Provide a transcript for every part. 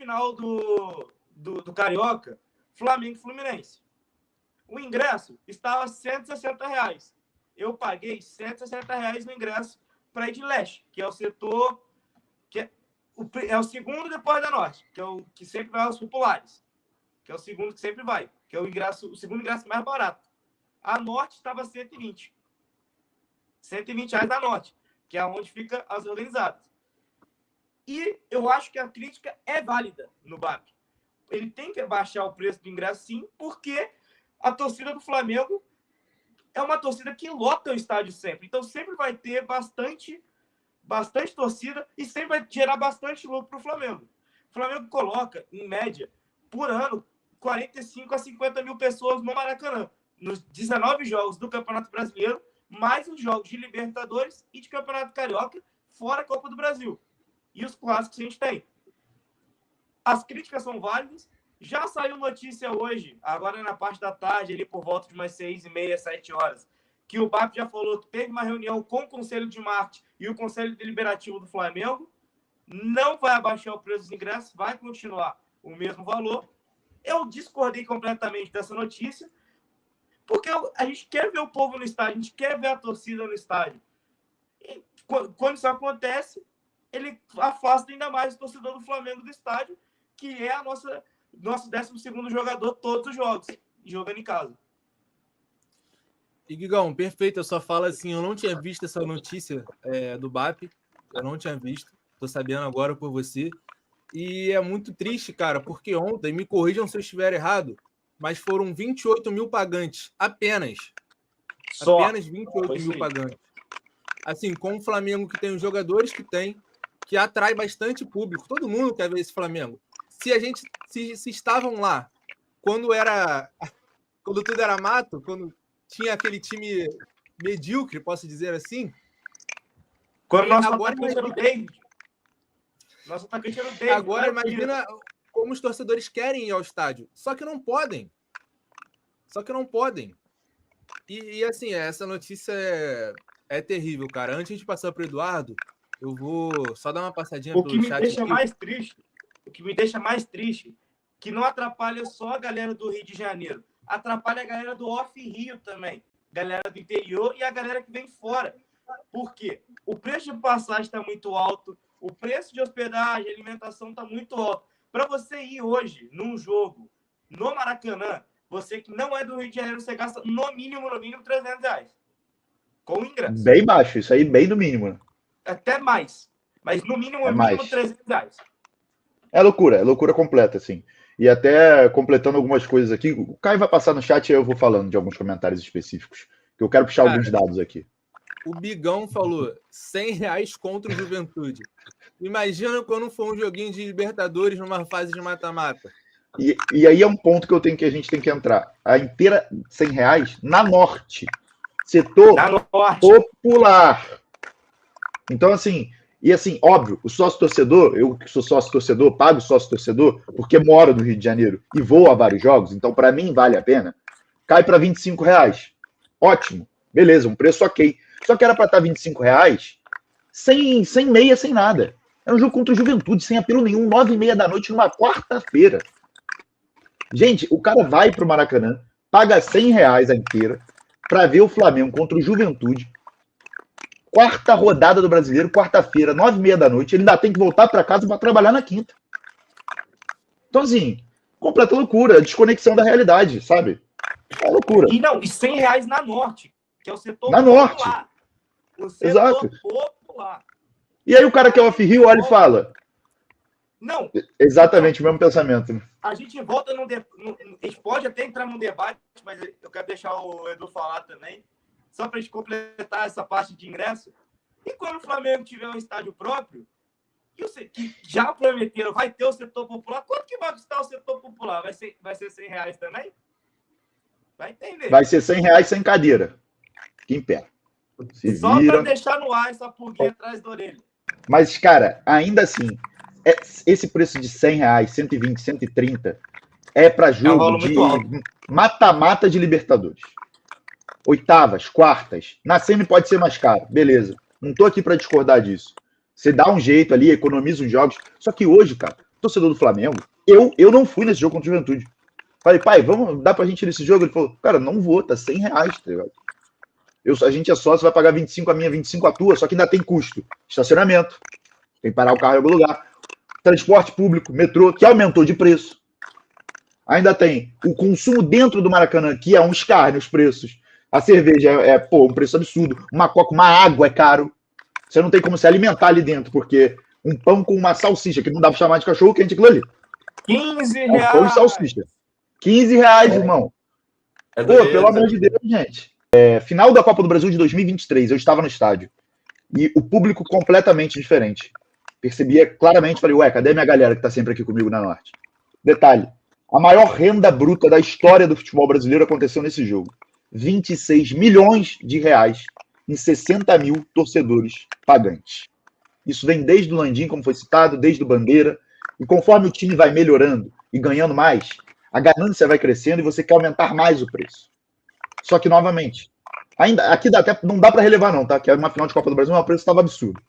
final do Carioca, Flamengo e Fluminense. O ingresso estava R$ 160. Eu paguei R$ 160 no ingresso para ir de leste, que é o setor que é o segundo depois da norte, que é o que sempre vai aos populares, que é o segundo que sempre vai, que é o segundo ingresso mais barato. A norte estava 120. R$ 120 da norte, que é onde fica as organizadas. E eu acho que a crítica é válida no BAP. Ele tem que baixar o preço do ingresso, sim, porque a torcida do Flamengo é uma torcida que lota o estádio sempre. Então, sempre vai ter bastante torcida e sempre vai gerar bastante lucro para o Flamengo. O Flamengo coloca, em média, por ano, 45 a 50 mil pessoas no Maracanã, nos 19 jogos do Campeonato Brasileiro, mais os jogos de Libertadores e de Campeonato Carioca, fora a Copa do Brasil. E os clássicos que a gente tem. As críticas são válidas. Já saiu notícia hoje, agora na parte da tarde, ali por volta de umas 6h30, 7 horas, que o BAP já falou que teve uma reunião com o Conselho de Marketing e o Conselho Deliberativo do Flamengo. Não vai abaixar o preço dos ingressos, vai continuar o mesmo valor. Eu discordei completamente dessa notícia, porque a gente quer ver o povo no estádio, a gente quer ver a torcida no estádio. E quando isso acontece, ele afasta ainda mais o torcedor do Flamengo do estádio, que é nosso 12º jogador todos os jogos, jogando em casa. E, Guigão, perfeito, eu só falo assim, eu não tinha visto essa notícia do BAP, eu não tinha visto, tô sabendo agora por você, e é muito triste, cara, porque ontem, me corrijam se eu estiver errado, mas foram 28 mil pagantes, apenas 28 mil pagantes. Assim, com o Flamengo que tem os jogadores que tem, que atrai bastante público, todo mundo quer ver esse Flamengo. Se estavam lá, quando tudo era mato, quando tinha aquele time medíocre, posso dizer assim. Quando nosso atacante era o David. Agora imagina como os torcedores querem ir ao estádio. Só que não podem. E assim, essa notícia é terrível, cara. Antes de passar para o Eduardo, eu vou só dar uma passadinha pelo chat. O que me deixa mais triste, que não atrapalha só a galera do Rio de Janeiro, atrapalha a galera do off-Rio também, galera do interior e a galera que vem fora. Por quê? O preço de passagem está muito alto, o preço de hospedagem, alimentação está muito alto. Para você ir hoje num jogo no Maracanã, você que não é do Rio de Janeiro, você gasta no mínimo R$300. Com ingresso. Bem baixo, isso aí bem no mínimo. Né? Até mais. Mas no mínimo R$300. É loucura completa, assim. E até completando algumas coisas aqui, o Caio vai passar no chat e eu vou falando de alguns comentários específicos, que eu quero puxar alguns dados aqui. O Bigão falou R$100 contra o Juventude. Imagina quando for um joguinho de Libertadores numa fase de mata-mata. E aí é um ponto que a gente tem que entrar. A inteira R$100 na Norte. Setor popular. Então, assim... E assim, óbvio, o sócio-torcedor, eu que sou sócio-torcedor, pago sócio-torcedor, porque moro no Rio de Janeiro e vou a vários jogos, então para mim vale a pena, cai para R$25. Ótimo, beleza, um preço ok. Só que era para estar R$25 sem meia, sem nada. Era um jogo contra o Juventude, sem apelo nenhum, 9h30 da noite, numa quarta-feira. Gente, o cara vai pro Maracanã, paga R$100 a inteira, para ver o Flamengo contra o Juventude, quarta rodada do Brasileiro, quarta-feira, 9h30 da noite, ele ainda tem que voltar para casa para trabalhar na quinta. Então, assim, completa loucura, desconexão da realidade, sabe? É loucura. E R$100 na Norte, que é o setor na popular. Norte. O setor Exato. popular. E aí o cara que é off-Rio olha e fala... Não. Exatamente o mesmo pensamento. A gente volta a gente pode até entrar num debate, mas eu quero deixar o Edu falar também, só para a gente completar essa parte de ingresso. E quando o Flamengo tiver um estádio próprio, que já prometeram, vai ter o setor popular, quanto que vai custar o setor popular? Vai ser R$100 também? Vai entender. Vai ser R$100 sem cadeira. Fica em pé. Só para deixar no ar essa pulguinha atrás da orelha. Mas, cara, ainda assim, esse preço de R$100, 120, 130 é para jogo de mata-mata de Libertadores. Oitavas, quartas. Na semi pode ser mais caro. Beleza. Não tô aqui para discordar disso. Você dá um jeito ali, economiza os jogos. Só que hoje, cara, torcedor do Flamengo, eu não fui nesse jogo contra o Juventude. Falei, pai, vamos dar pra gente ir nesse jogo? Ele falou, cara, não vou, tá R$100, tá ligado? A gente é sócio, vai pagar 25 a minha, 25 a tua, só que ainda tem custo. Estacionamento, tem que parar o carro em algum lugar. Transporte público, metrô, que aumentou de preço. Ainda tem o consumo dentro do Maracanã, que é um escárnio os preços. A cerveja um preço absurdo. Uma coca, uma água é caro. Você não tem como se alimentar ali dentro, porque um pão com uma salsicha, que não dá pra chamar de cachorro quente aquilo ali. R$15. Pão e salsicha. R$15, irmão. Pô, pelo amor de Deus, gente. Final da Copa do Brasil de 2023, eu estava no estádio. E o público completamente diferente. Percebia claramente, falei, ué, cadê minha galera que tá sempre aqui comigo na Norte? Detalhe, a maior renda bruta da história do futebol brasileiro aconteceu nesse jogo. 26 milhões de reais em 60 mil torcedores pagantes. Isso vem desde o Landim, como foi citado, desde o Bandeira. E conforme o time vai melhorando e ganhando mais, a ganância vai crescendo e você quer aumentar mais o preço. Só que, novamente, ainda aqui até não dá para relevar não, tá? Que é uma final de Copa do Brasil, o preço estava absurdo.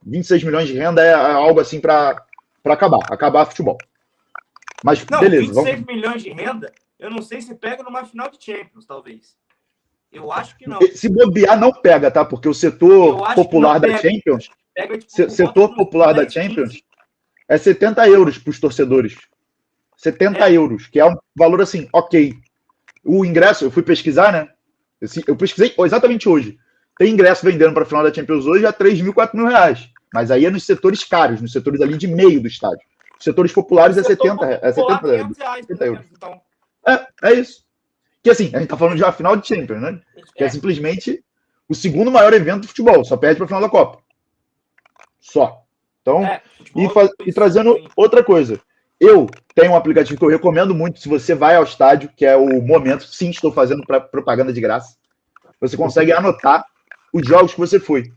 26 milhões de renda é algo assim para acabar futebol. Mas não, beleza. 26 milhões de renda, eu não sei se pega numa final de Champions, talvez. Eu acho que não. Se bobear, não pega, tá? Porque o setor popular da Champions, setor popular da Champions é 70 euros para os torcedores. 70 euros, que é um valor assim, ok. O ingresso, eu fui pesquisar, né? Eu pesquisei exatamente hoje. Tem ingresso vendendo para a final da Champions hoje a 3 mil, 4 mil reais. Mas aí é nos setores caros, nos setores ali de meio do estádio. Os setores populares é 70 euros. Então. É isso. Que assim, a gente tá falando de uma final de Champions, né? Que é simplesmente o segundo maior evento de futebol. Só perde para a final da Copa. Só. Então, e trazendo outra coisa. Eu tenho um aplicativo que eu recomendo muito se você vai ao estádio, que é o Momento. Sim, estou fazendo propaganda de graça. Você consegue anotar os jogos que você foi.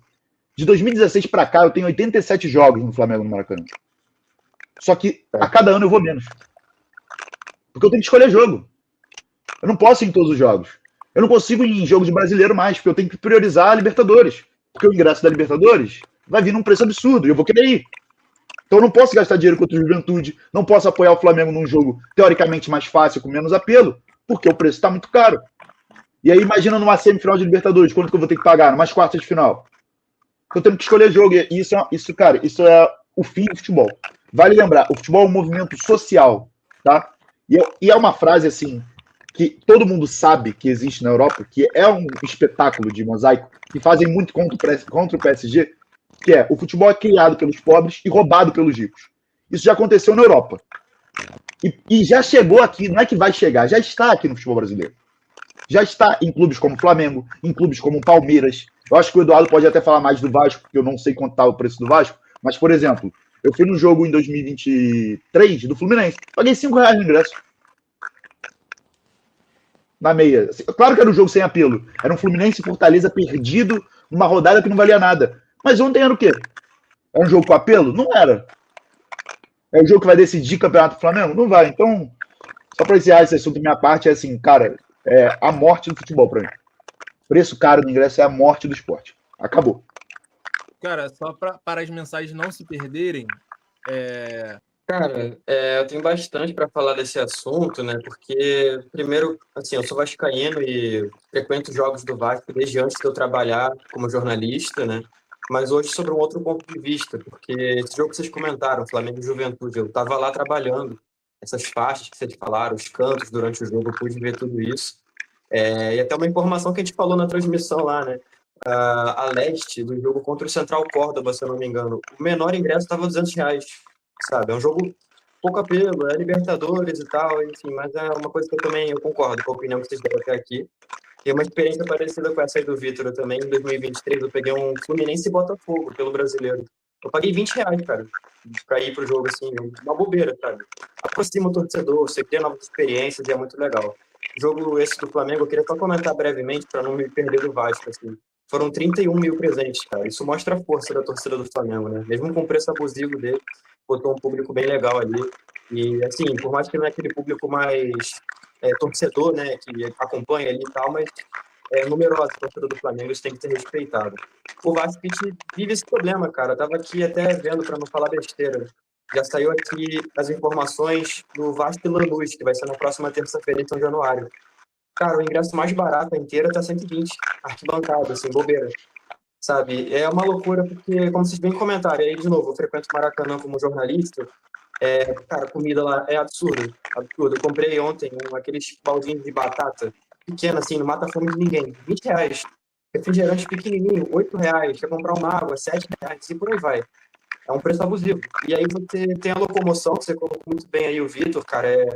De 2016 para cá, eu tenho 87 jogos no Flamengo no Maracanã. Só que a cada ano eu vou menos. Porque eu tenho que escolher jogo. Eu não posso ir em todos os jogos. Eu não consigo ir em jogos de brasileiro mais, porque eu tenho que priorizar a Libertadores. Porque o ingresso da Libertadores vai vir num preço absurdo e eu vou querer ir. Então eu não posso gastar dinheiro contra o Juventude, não posso apoiar o Flamengo num jogo teoricamente mais fácil, com menos apelo, porque o preço está muito caro. E aí imagina numa semifinal de Libertadores, quanto que eu vou ter que pagar? Numas quartas de final. Eu tenho que escolher jogo. E isso é o fim do futebol. Vale lembrar, o futebol é um movimento social, tá? E é uma frase assim, que todo mundo sabe que existe na Europa, que é um espetáculo de mosaico, que fazem muito contra o PSG, que é o futebol é criado pelos pobres e roubado pelos ricos. Isso já aconteceu na Europa. E já chegou aqui, não é que vai chegar, já está aqui no futebol brasileiro. Já está em clubes como o Flamengo, em clubes como o Palmeiras. Eu acho que o Eduardo pode até falar mais do Vasco, porque eu não sei quanto está o preço do Vasco, mas, por exemplo, eu fui no jogo em 2023 do Fluminense, paguei R$5 no ingresso. Na meia. Claro que era um jogo sem apelo. Era um Fluminense e Fortaleza perdido numa rodada que não valia nada. Mas ontem era o quê? Era um jogo com apelo? Não era. É o jogo que vai decidir campeonato do Flamengo? Não vai. Então, só para encerrar esse assunto da minha parte, é assim, cara, é a morte do futebol para mim. Preço caro do ingresso é a morte do esporte. Acabou. Cara, só para as mensagens não se perderem, Cara, eu tenho bastante para falar desse assunto, né? Porque, primeiro, assim, eu sou vascaíno e frequento jogos do Vasco desde antes de eu trabalhar como jornalista, né? Mas hoje sobre um outro ponto de vista, porque esse jogo que vocês comentaram, Flamengo e Juventude, eu estava lá trabalhando, essas faixas que vocês falaram, os cantos durante o jogo, eu pude ver tudo isso. E até uma informação que a gente falou na transmissão lá, né? A leste do jogo contra o Central Córdoba, se eu não me engano, o menor ingresso estava R$200. Sabe, é um jogo pouco apelo, é Libertadores e tal, enfim, mas é uma coisa que eu concordo com a opinião que vocês deram até aqui. Tem uma experiência parecida com essa aí do Vitor também, em 2023, eu peguei um Fluminense e Botafogo pelo Brasileiro. Eu paguei R$20, cara, pra ir pro jogo, assim, uma bobeira, sabe? Aproxima o torcedor, você cria novas experiências e é muito legal. O jogo esse do Flamengo, eu queria só comentar brevemente, para não me perder do Vasco, assim. Foram 31 mil presentes, cara. Isso mostra a força da torcida do Flamengo, né? Mesmo com o preço abusivo dele, botou um público bem legal ali. E, assim, por mais que não é aquele público mais torcedor, né, que acompanha ali e tal, mas é numerosa a torcida do Flamengo, isso tem que ser respeitado. O Vasco vive esse problema, cara. Eu tava aqui até vendo, para não falar besteira, Já saiu aqui as informações do Vasco e Lanús, que vai ser na próxima terça-feira, em São Januário. Cara, o ingresso mais barato, a inteira, tá 120, arquibancada, assim, bobeira. Sabe? É uma loucura, porque, como vocês bem comentaram, aí, de novo, eu frequento Maracanã como jornalista, cara, a comida lá é absurdo, absurdo. Eu comprei ontem aqueles baldinhos de batata, pequeno, assim, não mata a fome de ninguém, R$ 20. Refrigerante pequenininho, R$ 8. Quer comprar uma água, R$ 7, e por aí vai. É um preço abusivo. E aí você tem a locomoção, que você colocou muito bem aí o Vitor, cara,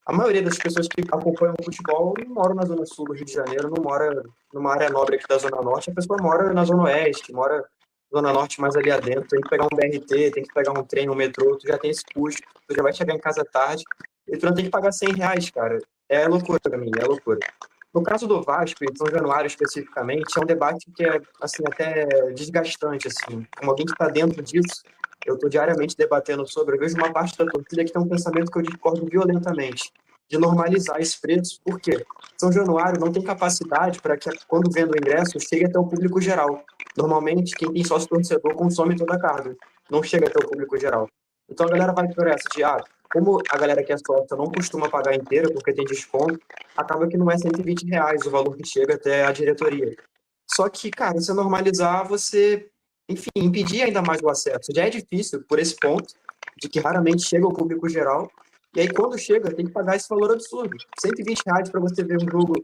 a maioria das pessoas que acompanham o futebol não moram na Zona Sul do Rio de Janeiro, não mora numa área nobre aqui da Zona Norte, a pessoa mora na Zona Oeste, mora na Zona Norte mais ali adentro, tem que pegar um BRT, tem que pegar um trem, um metrô, tu já tem esse custo, tu já vai chegar em casa tarde, e tu não tem que pagar R$ 100, cara. É loucura pra mim, é loucura. No caso do Vasco e São Januário especificamente, é um debate que é, assim, até desgastante, assim. Como alguém que está dentro disso, eu estou diariamente debatendo sobre, eu vejo uma parte da torcida que tem um pensamento que eu discordo violentamente, de normalizar esse preço. Por quê? São Januário não tem capacidade para que, quando venda o ingresso, chegue até o público geral. Normalmente, quem tem sócio torcedor consome toda a carga, não chega até o público geral. Então a galera vai por essa de, como a galera que é sócia não costuma pagar inteira porque tem desconto, acaba que não é R$ 120 o valor que chega até a diretoria. Só que, cara, se normalizar, você, enfim, impedir ainda mais o acesso. Já é difícil por esse ponto, de que raramente chega ao público geral. E aí, quando chega, tem que pagar esse valor absurdo. R$ 120 para você ver um jogo,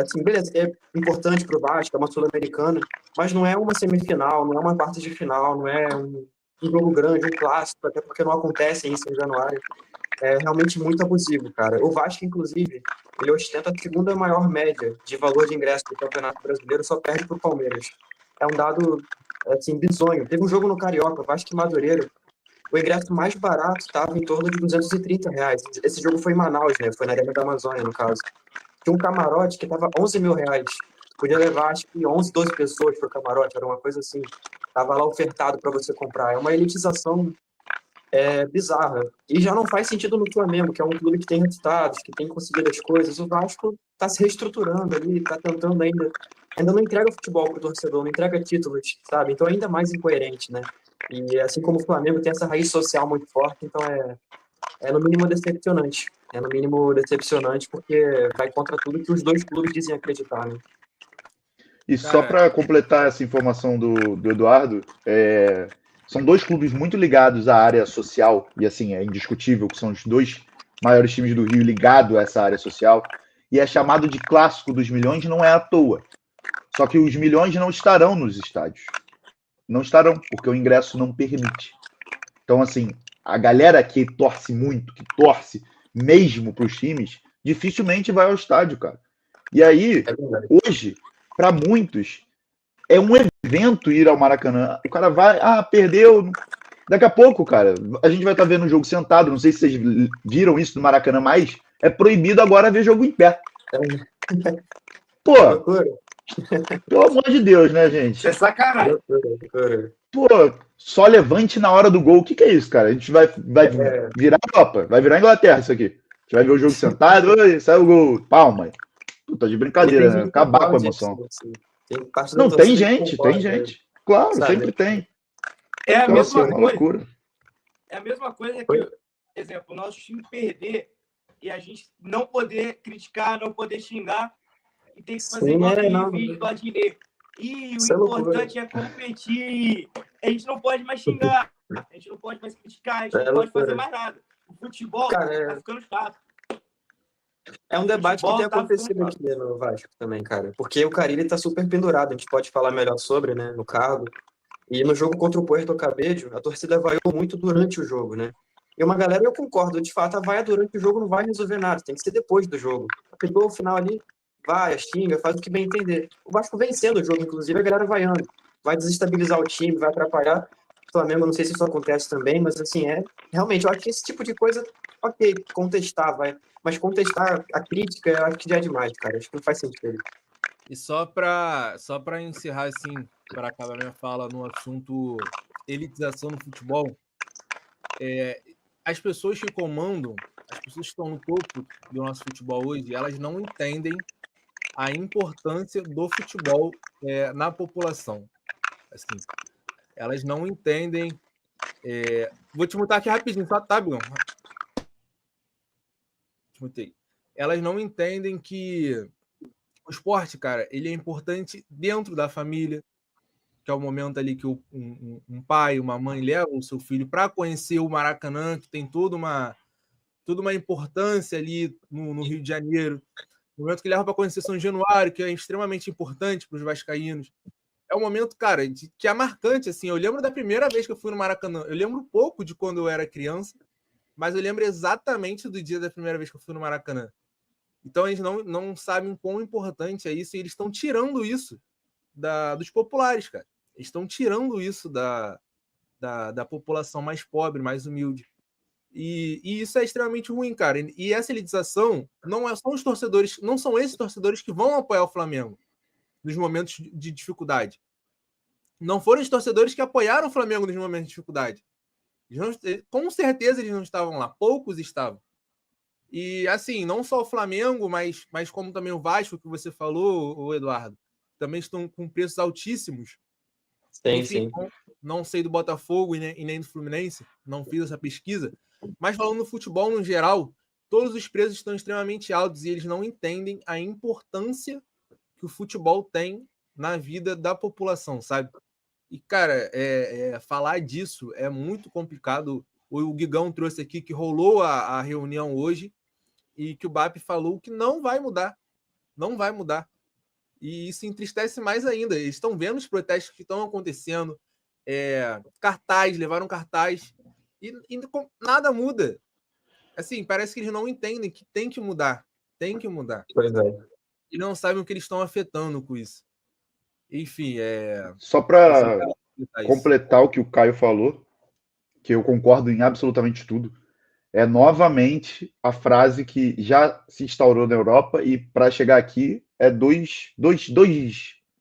assim, beleza, é importante para o Vasco, é uma Sul-Americana, mas não é uma semifinal, não é uma quarta de final, não é um jogo grande, um clássico, até porque não acontece isso em januário. É realmente muito abusivo, cara. O Vasco, inclusive, ele ostenta a segunda maior média de valor de ingresso do Campeonato Brasileiro, só perde para o Palmeiras. É um dado, assim, bizonho. Teve um jogo no Carioca, Vasco e Madureira, o ingresso mais barato estava em torno de R$ 230. Esse jogo foi em Manaus, né? Foi na Arena da Amazônia, no caso. Tinha um camarote que estava R$ 11.000. Podia levar, acho que 11, 12 pessoas para o camarote, era uma coisa assim. Tava lá ofertado para você comprar. É uma elitização bizarra. E já não faz sentido no Flamengo, que é um clube que tem resultados, que tem conseguido as coisas. O Vasco está se reestruturando ali, está tentando ainda não entrega futebol para o torcedor, não entrega títulos, sabe? Então é ainda mais incoerente, né? E assim como o Flamengo tem essa raiz social muito forte, então é no mínimo decepcionante. É no mínimo decepcionante porque vai contra tudo que os dois clubes dizem acreditar, né? E só para completar essa informação do Eduardo, são dois clubes muito ligados à área social, e assim, é indiscutível que são os dois maiores times do Rio ligados a essa área social, e é chamado de Clássico dos Milhões, não é à toa. Só que os milhões não estarão nos estádios. Não estarão, porque o ingresso não permite. Então, assim, a galera que torce muito, que torce mesmo para os times, dificilmente vai ao estádio, cara. E aí, hoje, para muitos, é um evento ir ao Maracanã. O cara vai, perdeu. Daqui a pouco, cara, a gente vai estar vendo o jogo sentado. Não sei se vocês viram isso no Maracanã, mas é proibido agora ver jogo em pé. Pô, pelo amor de Deus, né, gente? É sacanagem. Pô, só levante na hora do gol. O que é isso, cara? A gente vai virar Copa, vai virar Inglaterra isso aqui. A gente vai ver o jogo sentado, sai o gol, palma. Puta, de brincadeira, né? Acabar com a emoção. Não, tem gente. Claro, sabe? Sempre tem. É a mesma coisa. Uma loucura. É a mesma coisa que, por exemplo, o nosso time perder e a gente não poder criticar, não poder xingar e tem que fazer igual aquele vídeo do Adnet. E o importante é competir. A gente não pode mais xingar, a gente não pode mais criticar, a gente não pode fazer mais nada. O futebol tá ficando chato. É um debate que tem acontecido aqui no Vasco também, cara. Porque o Carille tá super pendurado, a gente pode falar melhor sobre, né, no cargo. E no jogo contra o Puerto Cabello, a torcida vaiou muito durante o jogo, né? E uma galera, eu concordo, de fato, a vaia durante o jogo não vai resolver nada, tem que ser depois do jogo. Pegou o final ali, vai, xinga, faz o que bem entender. O Vasco vencendo o jogo, inclusive, a galera vaiando. Vai desestabilizar o time, vai atrapalhar. O Flamengo, não sei se isso acontece também, mas assim, realmente, eu acho que esse tipo de coisa, ok, contestar, vai. Mas contestar a crítica, eu acho que já é demais, cara. Acho que não faz sentido. E só para encerrar, assim, para acabar minha fala no assunto elitização no futebol, as pessoas que comandam, as pessoas que estão no topo do nosso futebol hoje, elas não entendem a importância do futebol na população. Assim, elas não entendem Vou te mutar aqui rapidinho, tá, Bigão? Te mutei. Elas não entendem que o esporte, cara, ele é importante dentro da família, que é o momento ali que um pai, uma mãe leva o seu filho para conhecer o Maracanã, que tem toda uma importância ali no Rio de Janeiro. O momento que leva para conhecer São Januário, que é extremamente importante para os vascaínos. É um momento, cara, que é marcante, assim. Eu lembro da primeira vez que eu fui no Maracanã. Eu lembro pouco de quando eu era criança, mas eu lembro exatamente do dia da primeira vez que eu fui no Maracanã. Então, eles não sabem quão importante é isso, e eles estão tirando isso dos populares, cara. Eles estão tirando isso da população mais pobre, mais humilde. E isso é extremamente ruim, cara. E essa elitização não são esses torcedores que vão apoiar o Flamengo nos momentos de dificuldade. Não foram os torcedores que apoiaram o Flamengo nos momentos de dificuldade. Com certeza eles não estavam lá. Poucos estavam. E, assim, não só o Flamengo, mas como também o Vasco, que você falou, o Eduardo, também estão com preços altíssimos. Sim. Não sei do Botafogo e nem do Fluminense, não fiz essa pesquisa, mas falando do futebol no geral, todos os preços estão extremamente altos e eles não entendem a importância que o futebol tem na vida da população, sabe? E, cara, falar disso é muito complicado. O Guigão trouxe aqui que rolou a reunião hoje e que o BAP falou que não vai mudar. Não vai mudar. E isso entristece mais ainda. Eles estão vendo os protestos que estão acontecendo, levaram cartaz, e nada muda. Assim, parece que eles não entendem que tem que mudar. Tem que mudar. Pois é. E não sabem o que eles estão afetando com isso. Enfim, Só para completar o que o Caio falou, que eu concordo em absolutamente tudo, é novamente a frase que já se instaurou na Europa e para chegar aqui é 2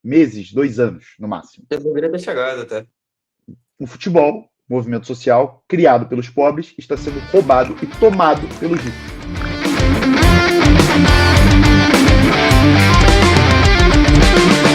meses, 2 anos no máximo. Eu deveria ter chegado até. O futebol, movimento social, criado pelos pobres, está sendo roubado e tomado pelos ricos.